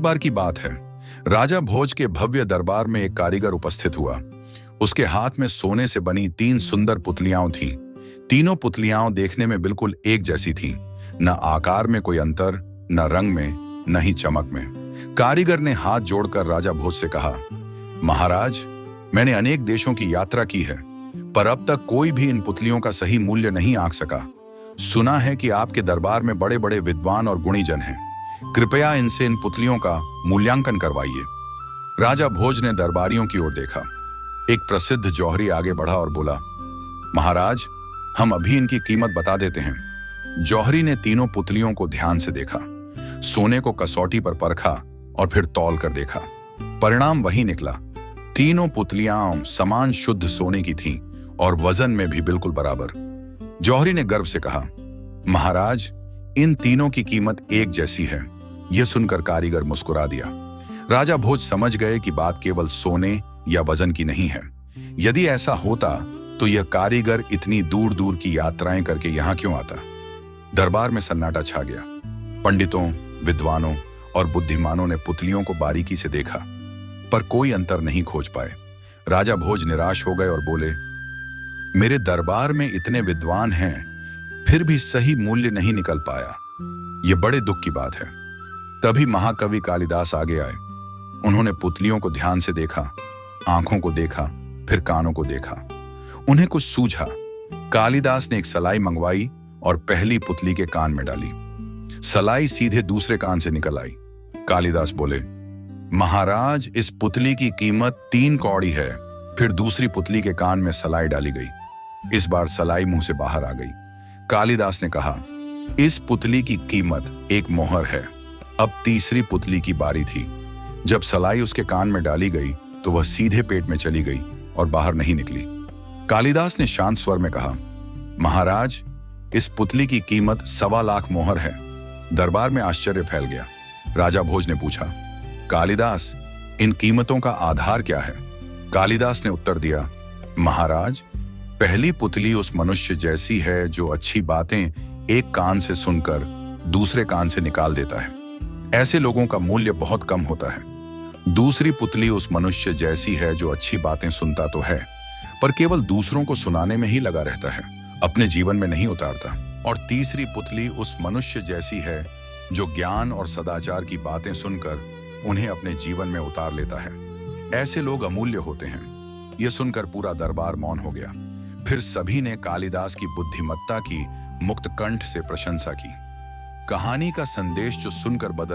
बार की बात है, राजा भोज के भव्य दरबार में एक कारीगर उपस्थित हुआ। उसके हाथ में सोने से बनी 3 सुंदर पुतलियां थीं। तीनों पुतलियां देखने में बिल्कुल एक जैसी थीं, न आकार में कोई अंतर, न रंग में, न ही चमक में। कारीगर ने हाथ जोड़कर राजा भोज से कहा, महाराज, मैंने अनेक देशों की यात्रा की है, पर अब तक कोई भी इन पुतलियों का सही मूल्य नहीं आंक सका। सुना है कि आपके दरबार में बड़े बड़े विद्वान और गुणीजन हैं। कृपया इनसे इन पुतलियों का मूल्यांकन करवाइए। राजा भोज ने दरबारियों की ओर देखा। एक प्रसिद्ध जौहरी आगे बढ़ा और बोला, महाराज, हम अभी इनकी कीमत बता देते हैं। जौहरी ने तीनों पुतलियों को ध्यान से देखा, सोने को कसौटी पर परखा और फिर तौल कर देखा। परिणाम वही निकला। तीनों पुतलियां समान शुद्ध सोने की थीं और वजन में भी बिल्कुल बराबर। जौहरी ने गर्व से कहा, महाराज, इन तीनों की कीमत एक जैसी है। यह सुनकर कारीगर मुस्कुरा दिया। राजा भोज समझ गए कि बात केवल सोने या वजन की नहीं है। यदि ऐसा होता तो यह कारीगर इतनी दूर दूर की यात्राएं करके यहां क्यों आता। दरबार में सन्नाटा छा गया। पंडितों, विद्वानों और बुद्धिमानों ने पुतलियों को बारीकी से देखा, पर कोई अंतर नहीं खोज पाए। राजा भोज निराश हो गए और बोले, मेरे दरबार में इतने विद्वान हैं, फिर भी सही मूल्य नहीं निकल पाया। यह बड़े दुख की बात है। तभी महाकवि कालिदास आगे आए। उन्होंने पुतलियों को ध्यान से देखा, आंखों को देखा, फिर कानों को देखा। उन्हें कुछ सूझा। कालिदास ने एक सलाई मंगवाई और पहली पुतली के कान में डाली। सलाई सीधे दूसरे कान से निकल आई। कालिदास बोले, महाराज, इस पुतली की कीमत 3 कौड़ी है। फिर दूसरी पुतली के कान में सलाई डाली गई। इस बार सलाई मुंह से बाहर आ गई। कालिदास ने कहा, इस पुतली की कीमत 1 मोहर है। अब तीसरी पुतली की बारी थी। जब सलाई उसके कान में डाली गई तो वह सीधे पेट में चली गई और बाहर नहीं निकली। कालिदास ने शांत स्वर में कहा, महाराज, इस पुतली की कीमत 1.25 लाख मोहर है। दरबार में आश्चर्य फैल गया। राजा भोज ने पूछा, कालिदास, इन कीमतों का आधार क्या है? कालिदास ने उत्तर दिया, महाराज, पहली पुतली उस मनुष्य जैसी है जो अच्छी बातें एक कान से सुनकर दूसरे कान से निकाल देता है। ऐसे लोगों का मूल्य बहुत कम होता है। दूसरी पुतली उस मनुष्य जैसी है जो अच्छी बातें सुनता तो है, पर केवल दूसरों को सुनाने में ही लगा रहता है, अपने जीवन में नहीं उतारता। और तीसरी पुतली उस मनुष्य जैसी है जो ज्ञान और सदाचार की बातें सुनकर उन्हें अपने जीवन में उतार लेता है। ऐसे लोग अमूल्य होते हैं। यह सुनकर पूरा दरबार मौन हो गया। फिर सभी ने कालिदास की बुद्धिमत्ता की मुक्त कंठ से प्रशंसा की। कहानी का संदेश जो सुनकर बदल